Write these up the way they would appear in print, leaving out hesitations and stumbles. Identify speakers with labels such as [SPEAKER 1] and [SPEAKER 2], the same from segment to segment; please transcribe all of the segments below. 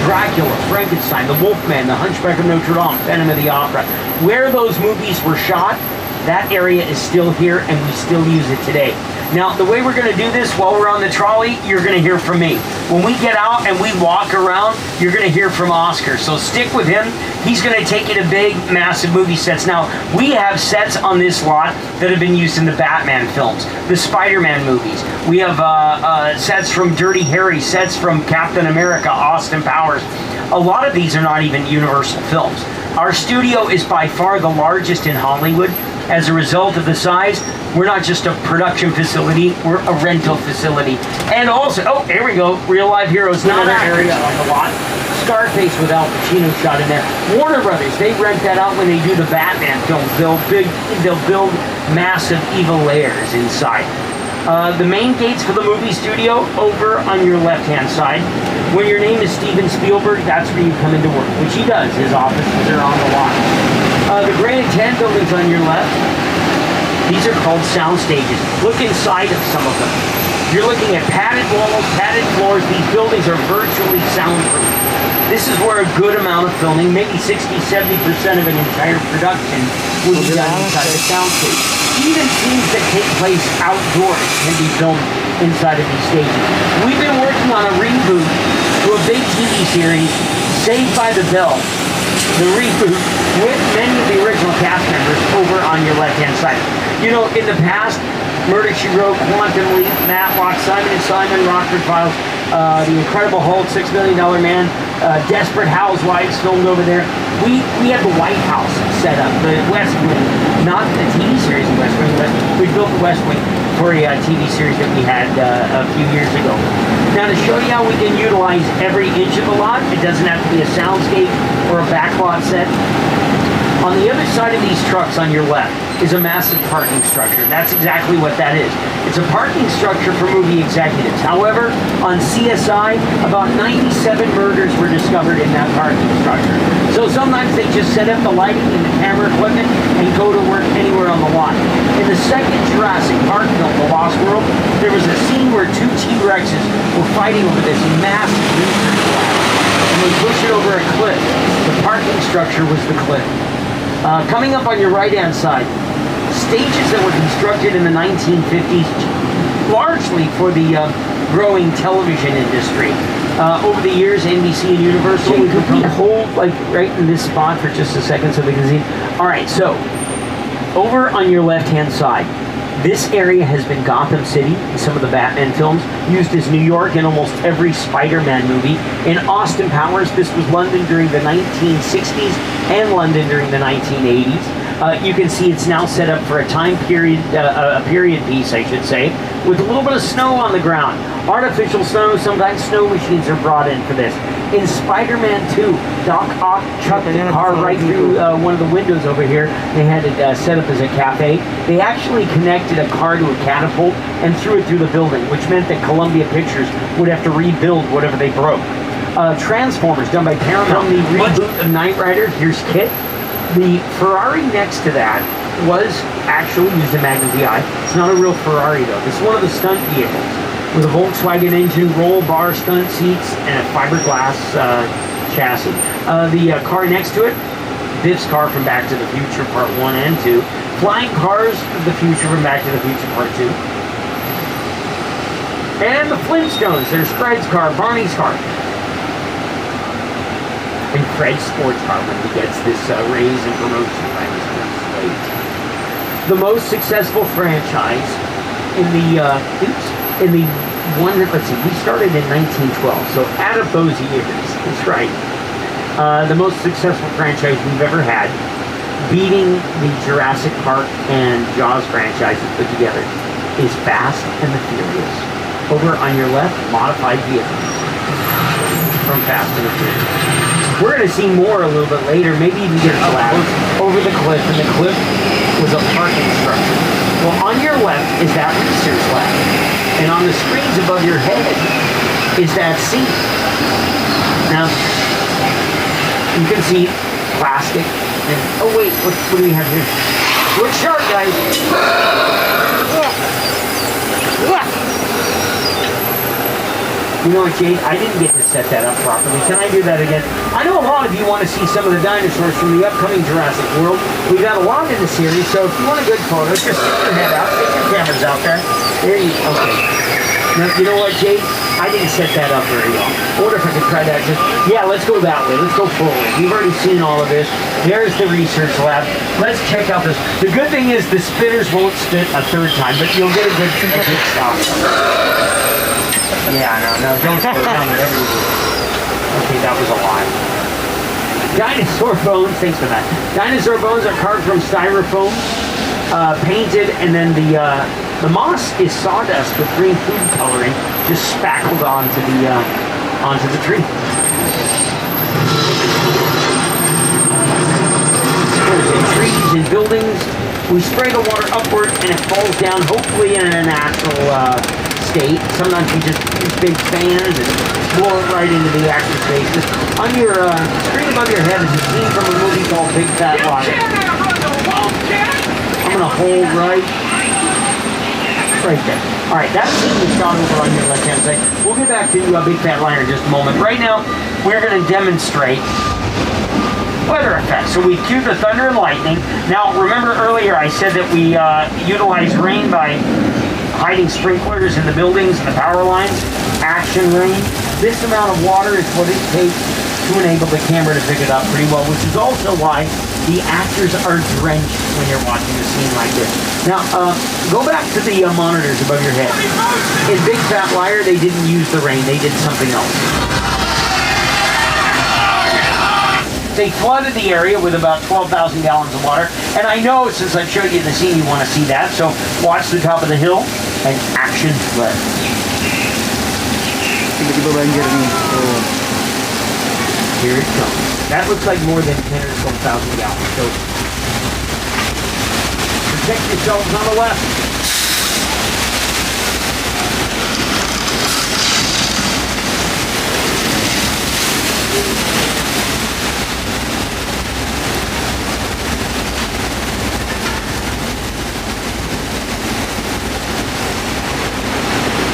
[SPEAKER 1] Dracula, Frankenstein, The Wolfman, The Hunchback of Notre Dame, Phantom of the Opera. Where those movies were shot, that area is still here and we still use it today. Now, the way we're going to do this while we're on the trolley, you're going to hear from me. When we get out and we walk around, you're going to hear from Oscar. So stick with him. He's going to take you to big, massive movie sets. Now, we have sets on this lot that have been used in the Batman films, the Spider-Man movies. We have sets from Dirty Harry, sets from Captain America, Austin Powers. A lot of these are not even Universal films. Our studio is by far the largest in Hollywood. As a result of the size, we're not just a production facility, we're a rental facility. And also, oh, here we go, Real Live Heroes, another area on the lot. Scarface with Al Pacino shot in there. Warner Brothers, they rent that out when they do the Batman films. They'll build massive evil lairs inside. The main gates for the movie studio over on your left-hand side. When your name is Steven Spielberg, that's where you come into work, which he does. His offices are on the lot. The Granite 10 buildings on your left, these are called sound stages. Look inside of some of them. You're looking at padded walls, padded floors. These buildings are virtually soundproof. This is where a good amount of filming, maybe 60-70% of an entire production, will be done inside the soundstage. Even scenes that take place outdoors can be filmed inside of these stages. We've been working on a reboot to a big TV series, Saved by the Bell. The reboot with many of the original cast members over on your left-hand side. You know, in the past, Murder, She Wrote, Quantum Leap, Matlock, Simon & Simon, Rockford Files, The Incredible Hulk, $6 Million Man, Desperate Housewives filmed over there. We had the White House set up, the West Wing, not the TV series The West Wing, but we built the West Wing for a TV series that we had a few years ago. Now, to show you how we can utilize every inch of the lot, it doesn't have to be a soundscape or a backlot set. On the other side of these trucks on your left is a massive parking structure. That's exactly what that is. It's a parking structure for movie executives. However, on CSI, about 97 murders were discovered in that parking structure. So sometimes they just set up the lighting and the camera equipment and go to work anywhere on the lot. In the second Jurassic Park film, The Lost World, there was a scene where two T-Rexes were fighting over this massive research lab. And they pushed it over a cliff. The parking structure was the cliff. Coming up on your right-hand side, stages that were constructed in the 1950s, largely for the growing television industry. Over the years, NBC and Universal, could we hold like right in this spot for just a second so they can see? All right, so over on your left-hand side, this area has been Gotham City in some of the Batman films, used as New York in almost every Spider-Man movie. In Austin Powers, this was London during the 1960s and London during the 1980s. You can see it's now set up for a time period, a period piece, I should say, with a little bit of snow on the ground. Artificial snow, sometimes snow machines are brought in for this. In Spider-Man 2, Doc Ock chucked the car right through one of the windows over here. They had it set up as a cafe. They actually connected a car to a catapult and threw it through the building, which meant that Columbia Pictures would have to rebuild whatever they broke. Transformers, done by Paramount. The reboot of Knight Rider, here's Kit. The Ferrari next to that was actually used in Magnum PI. It's not a real Ferrari though. This is one of the stunt vehicles with a Volkswagen engine, roll bar, stunt seats, and a fiberglass chassis. The car next to it, Biff's car from Back to the Future Part 1 and 2. Flying Cars of the Future from Back to the Future Part 2. And the Flintstones. There's Fred's car, Barney's car. And Fred's sports car when he gets this raise and promotion by Mr. Slate. The most successful franchise in the one that, let's see, we started in 1912, so add up those years, that's right. The most successful franchise we've ever had, beating the Jurassic Park and Jaws franchises put together, is Fast and the Furious. Over on your left, modified vehicles from Fast and the Furious. We're going to see more a little bit later, maybe even get over the cliff, and the cliff was a parking structure. Well, on your left is that research lab, and on the screens above your head is that seat. Now, you can see plastic. And, oh wait, what do we have here? Look sharp, guys. You know what, Jade? I didn't get to set that up properly. Can I do that again? I know a lot of you want to see some of the dinosaurs from the upcoming Jurassic World. We've got a lot in the series, so if you want a good photo, just stick your head out, stick your cameras out there. There you go. Okay. Now, you know what, Jade? I didn't set that up very well. I wonder if I could try that. Yeah, let's go that way. Let's go forward. We've already seen all of this. There's the research lab. Let's check out this. The good thing is the spinners won't spin a third time, but you'll get a good stop. Yeah, no, don't slow down whatever you do. Okay, that was a lie. Dinosaur bones, thanks for that. Dinosaur bones are carved from styrofoam, painted, and then the moss is sawdust with green food coloring just spackled onto the tree. Trees and buildings. We spray the water upward and it falls down, hopefully in a natural state. Sometimes we just use big fans and blow it right into the active spaces. On your screen above your head is a scene from a movie called Big Fat Liar. I'm gonna hold right there. All right, that scene is shot over on your left-hand side. We'll get back to Big Fat Liar in just a moment. Right now, we're gonna demonstrate weather effects. So we cue the thunder and lightning. Now, remember earlier I said that we utilize rain by hiding sprinklers in the buildings and the power lines. Action rain. This amount of water is what it takes to enable the camera to pick it up pretty well, which is also why the actors are drenched when you're watching a scene like this. Now, go back to the monitors above your head. In Big Fat Liar, they didn't use the rain. They did something else. They flooded the area with about 12,000 gallons of water. And I know since I've showed you the scene, you want to see that. So watch the top of the hill and action flood. Here it comes. That looks like more than 10 or 12,000 gallons. So protect yourselves on the left.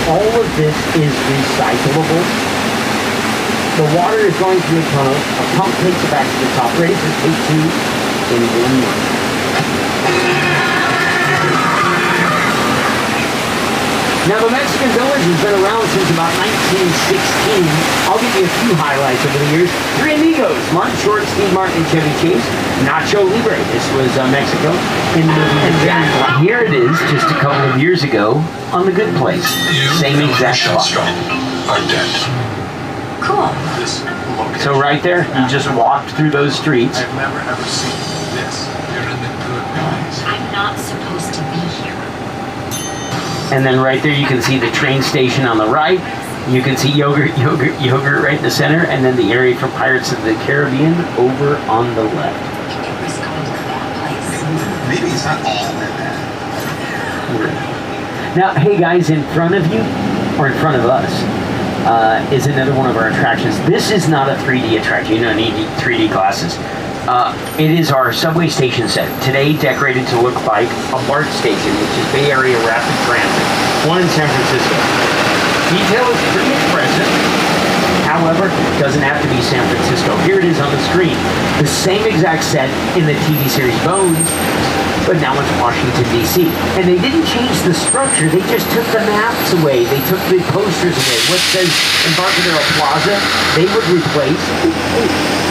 [SPEAKER 1] All of this is recyclable. The water is going through a tunnel. A pump takes it back to the top, ready for take two in 1 month. Now, the Mexican village has been around since about 1916. I'll give you a few highlights over the years. Three amigos, Martin Short, Steve Martin, and Chevy Chase. Nacho Libre, this was Mexico, in the movie. And here it is, just a couple of years ago, on The Good Place. Same exact spot.
[SPEAKER 2] Are dead.
[SPEAKER 3] Cool.
[SPEAKER 1] So right there, you just walked through those streets.
[SPEAKER 2] I've never ever seen this. You're in the good place.
[SPEAKER 3] I'm not supposed to be here.
[SPEAKER 1] And then right there you can see the train station on the right. You can see yogurt right in the center, and then the area for Pirates of the Caribbean over on the left.
[SPEAKER 3] It was going to that place.
[SPEAKER 2] Maybe it's not all that bad.
[SPEAKER 1] Now, hey guys, in front of you, or in front of us, is another one of our attractions. This is not a 3D attraction. You don't need 3D glasses. It is our subway station set. Today decorated to look like a BART station, which is Bay Area Rapid Transit, one in San Francisco. Detail is pretty expressive. However, it doesn't have to be San Francisco. Here it is on the screen. The same exact set in the TV series Bones, but now it's Washington, D.C. And they didn't change the structure. They just took the maps away. They took the posters away. What says Embarcadero Plaza, they would replace.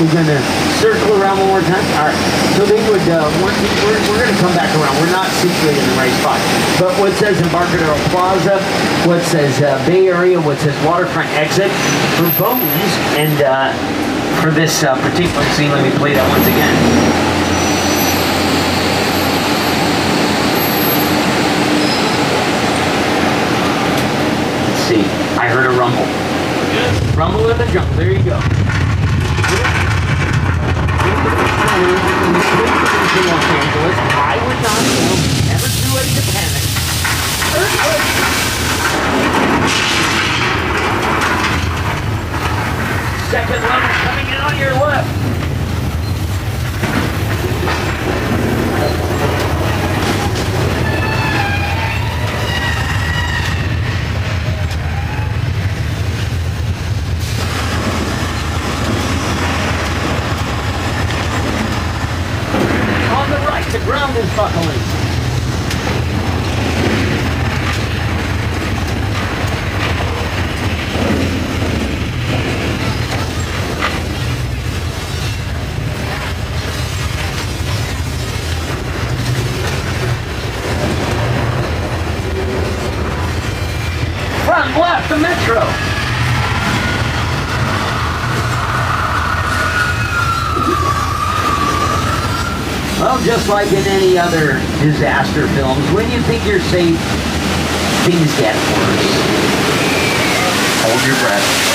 [SPEAKER 1] We're going to circle around one more time. All right. So they would, we're going to come back around. We're not situated in the right spot. But what says Embarcadero Plaza, what says Bay Area, what says Waterfront Exit for Bones, and for this particular scene, let me play that once again. I heard a rumble. Rumble in the jungle. There you go. Los Angeles. I would not know. Never too late to panic. your left. On the right, the ground is buckling. Front left, the metro. Well, just like in any other disaster films, when you think you're safe, things get worse. Hold your breath.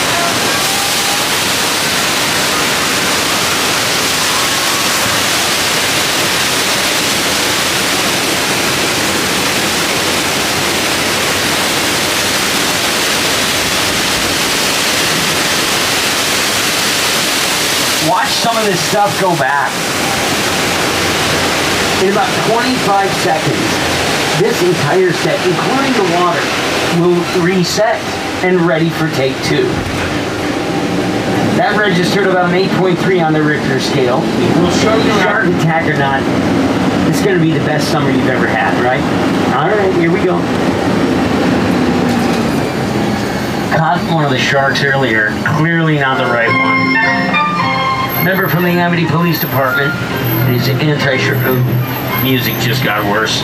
[SPEAKER 1] Watch some of this stuff go back. In about 25 seconds, this entire set, including the water, will reset and ready for take two. That registered about an 8.3 on the Richter scale. We'll show you shark attack or not. It's going to be the best summer you've ever had, right? All right, here we go. Caught one of the sharks earlier. Clearly not the right one. Member from the Amity Police Department. His anti-shark music just got worse.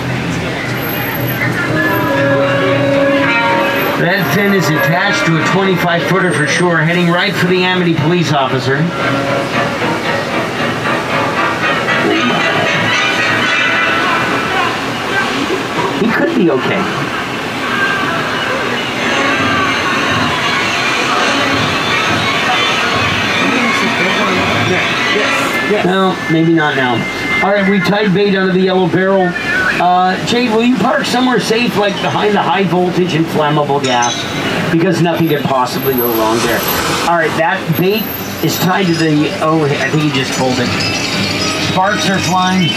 [SPEAKER 1] That fin is attached to a 25-footer for sure, heading right for the Amity police officer. He could be okay. No, maybe not now. All right, we tied bait under the yellow barrel. Jade, will you park somewhere safe, like behind the high voltage and flammable gas? Because nothing could possibly go wrong there. All right, that bait is tied to the, oh, I think he just pulled it. Sparks are flying.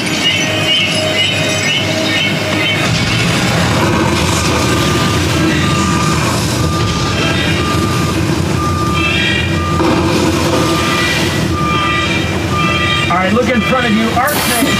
[SPEAKER 1] All right, look in front of you, arsenic.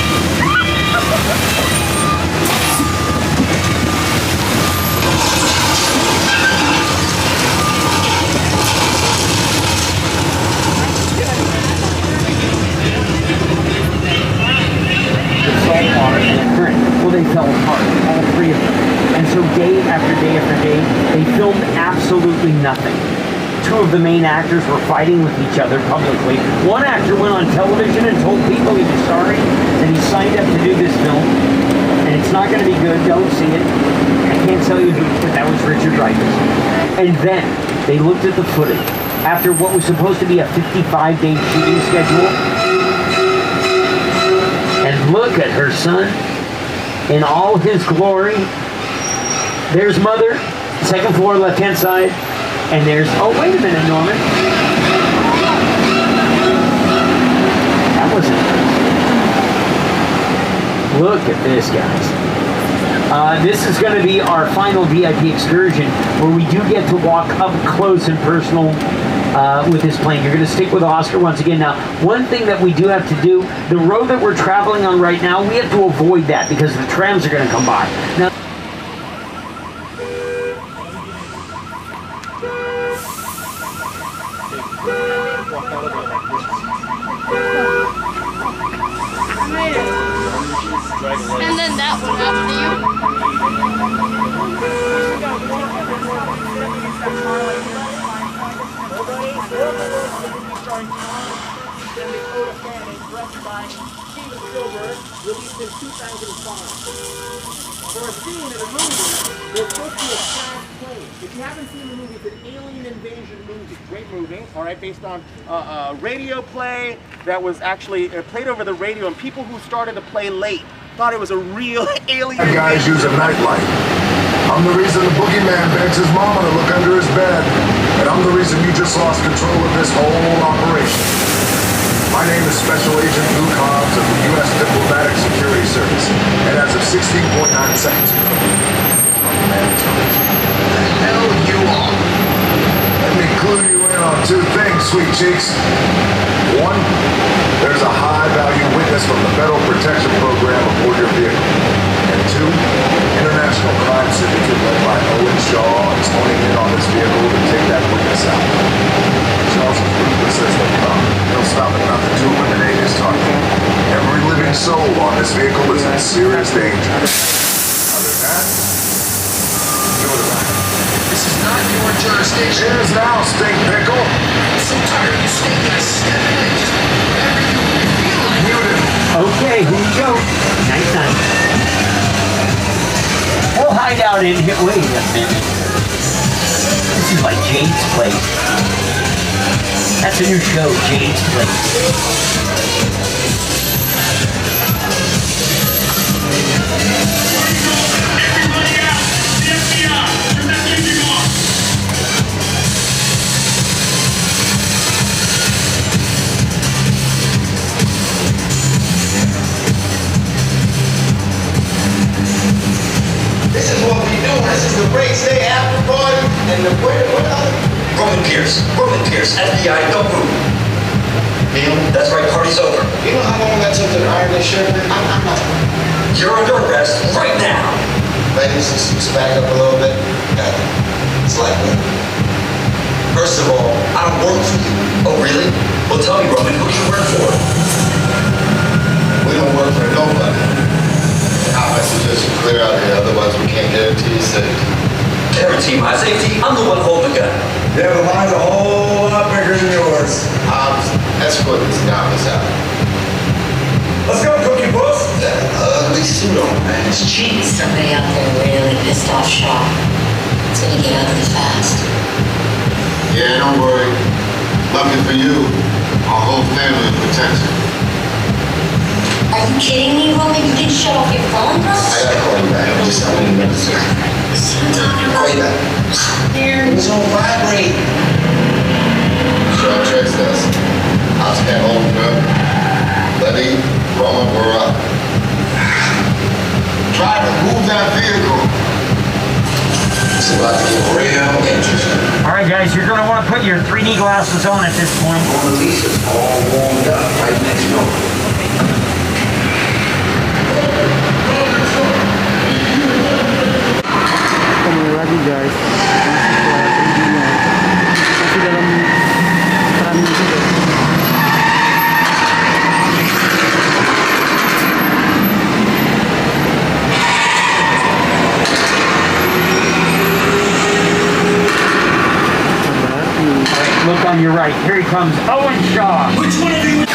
[SPEAKER 1] The salt water and the current. Well, they fell apart, all three of them. And so day after day after day, they filmed absolutely nothing. Two of the main actors were fighting with each other publicly. One actor went on television and told people he was sorry that he signed up to do this film. And it's not going to be good. Don't see it. I can't tell you who, but that was Richard Dreyfuss. And then they looked at the footage after what was supposed to be a 55-day shooting schedule. And look at her son in all his glory. There's Mother, second floor, left-hand side. And there's, oh, wait a minute, Norman. That wasn't nice. Look at this, guys. This is going to be our final VIP excursion where we do get to walk up close and personal with this plane. You're going to stick with Oscar once again. Now, one thing that we do have to do, the road that we're traveling on right now, we have to avoid that because the trams are going to come by. Now,
[SPEAKER 4] and then that one after you.
[SPEAKER 5] Released in 2005. For a scene in a movie, there's supposed to be a crash plane. If you haven't seen the movie, it's an alien invasion movie. Great movie, all right, based on a radio play that was actually played over the radio, and people who started to play late thought it was a real alien.
[SPEAKER 6] Guys use a nightlight. I'm the reason the boogeyman begs his mama to look under his bed. And I'm the reason you just lost control of this whole operation. My name is Special Agent Luke Hobbs of the U.S. Diplomatic Security Service, and as of 16.9 seconds ago, I'm the man in charge. The hell you are? Let me clue you in on two things, sweet cheeks. One, there's a high-value witness from the Federal Protection Program aboard your vehicle. And two, international crime syndicate led by Owen Shaw is honing in on this vehicle to take that witness out. Shaw's as ruthless as they come. He'll stop at nothing to eliminate his target. Every living soul on this vehicle is in serious danger. Other than that, you're the man.
[SPEAKER 2] This is not your jurisdiction.
[SPEAKER 6] Cheers now, stink pickle.
[SPEAKER 2] I'm so tired of you staying there stepping in just whenever you feel like.
[SPEAKER 6] Muted.
[SPEAKER 1] Okay, here you go. Nice. We'll hide out in here. Wait a minute. This is like Jade's place. That's a new show, Jade's place.
[SPEAKER 7] This is what we do. This is the break stay after party and the what other?
[SPEAKER 8] Roman Pierce, FBI, don't move.
[SPEAKER 7] Neil,
[SPEAKER 8] That's right, party's over.
[SPEAKER 7] you know how long I took to iron this shirt? I'm not.
[SPEAKER 8] You're under arrest right now.
[SPEAKER 7] Ladies, let's back up a little bit. It's like that. First of all, I don't work for you.
[SPEAKER 8] Oh, really? Well, tell me, Roman, who do you work for?
[SPEAKER 7] We don't work for nobody. I suggest you clear out here, otherwise we can't guarantee safety.
[SPEAKER 8] Guarantee my safety? I'm the one holding the gun.
[SPEAKER 7] Yeah, but mine's a whole lot bigger than yours. Escort these guys out. Let's go, Cookie Puss. That ugly suit on, man.
[SPEAKER 3] There's somebody out there really pissed off Shaw. It's gonna get ugly fast.
[SPEAKER 7] Yeah, don't worry. Lucky for you, our whole family is protected.
[SPEAKER 3] Are you kidding me, Roman? You didn't shut off your phone, bro?
[SPEAKER 7] I gotta call you back. I'm in minutes.
[SPEAKER 3] See what I'm talking
[SPEAKER 7] Call you
[SPEAKER 3] about?
[SPEAKER 7] back.
[SPEAKER 3] There.
[SPEAKER 7] It's on vibrate. Shaw checks us. I'll stand holding up. Letty, Roman, we're up. Driver, move that vehicle. It's about to get real interesting.
[SPEAKER 1] All right, guys, you're going to want to put your 3D glasses on at this point.
[SPEAKER 8] Mona Lisa's all warmed up right next door.
[SPEAKER 9] Kembali lagi guys, masih dalam running juga.
[SPEAKER 1] Look on your right. Here he comes, Owen Shaw.
[SPEAKER 8] Which one of you?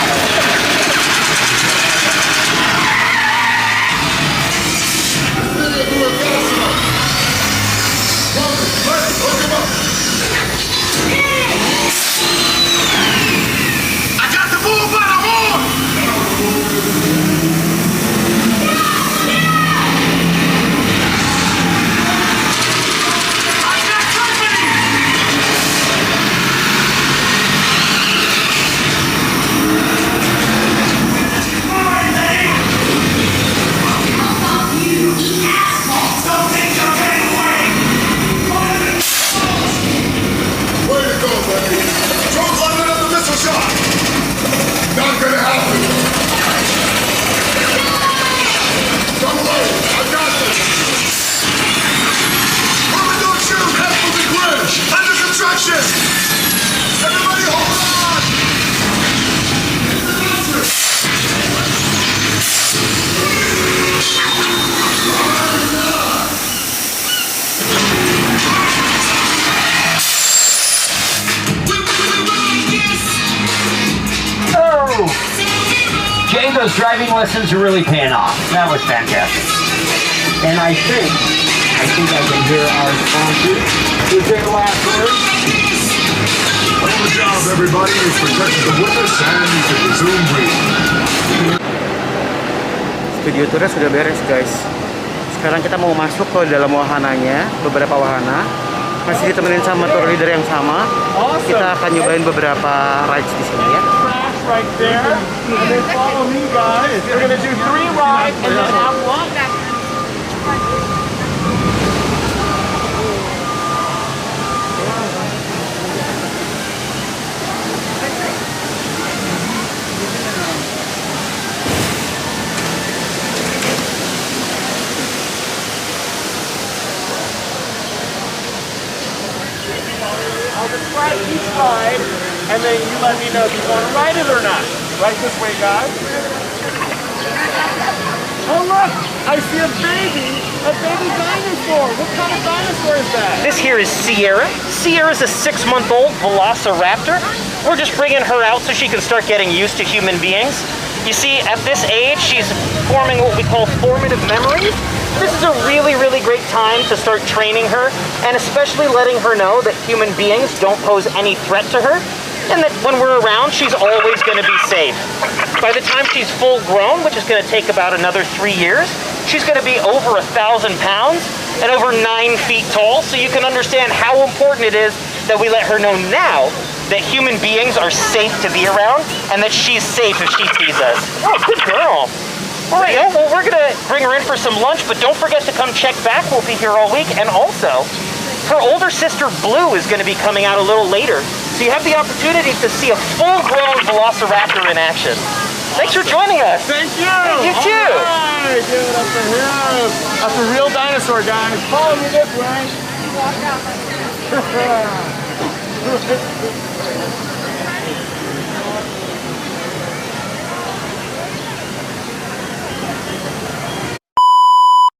[SPEAKER 1] Those driving lessons are really paying off. That was fantastic. And I think I can hear our sponsor. Is there the last word?
[SPEAKER 6] Well, good job, everybody. You've protected the witness and you can resume breathing.
[SPEAKER 9] Studio tournya sudah beres guys. Sekarang kita mau masuk ke dalam wahananya, beberapa wahana. Masih ditemenin sama tour leader yang sama. Kita akan nyobain beberapa rides di sini ya.
[SPEAKER 5] right there. And then follow me, guys. We're gonna do 3 rides and then have lunch. I'll describe each ride, and then you let me know if you want to ride it or not. Right this way, guys. Oh look, I see a baby dinosaur. What kind of dinosaur is that?
[SPEAKER 1] This here is Sierra. Sierra's a 6-month-old Velociraptor. We're just bringing her out so she can start getting used to human beings. You see, at this age, she's forming what we call formative memories. This is a really, really great time to start training her, and especially letting her know that human beings don't pose any threat to her, and that when we're around, she's always going to be safe. By the time she's full grown, which is going to take about another 3 years, she's going to be over 1,000 pounds and over 9 feet tall, so you can understand how important it is that we let her know now that human beings are safe to be around and that she's safe if she sees us. Oh, good girl. All right, well, we're going to bring her in for some lunch, but don't forget to come check back. We'll be here all week. And also, her older sister, Blue, is going to be coming out a little later. So you have the opportunity to see a full-grown Velociraptor in action. Thanks for joining us.
[SPEAKER 5] Thank you.
[SPEAKER 1] You too.
[SPEAKER 5] All right, give it up for him. That's a real dinosaur, guys. Follow me this way.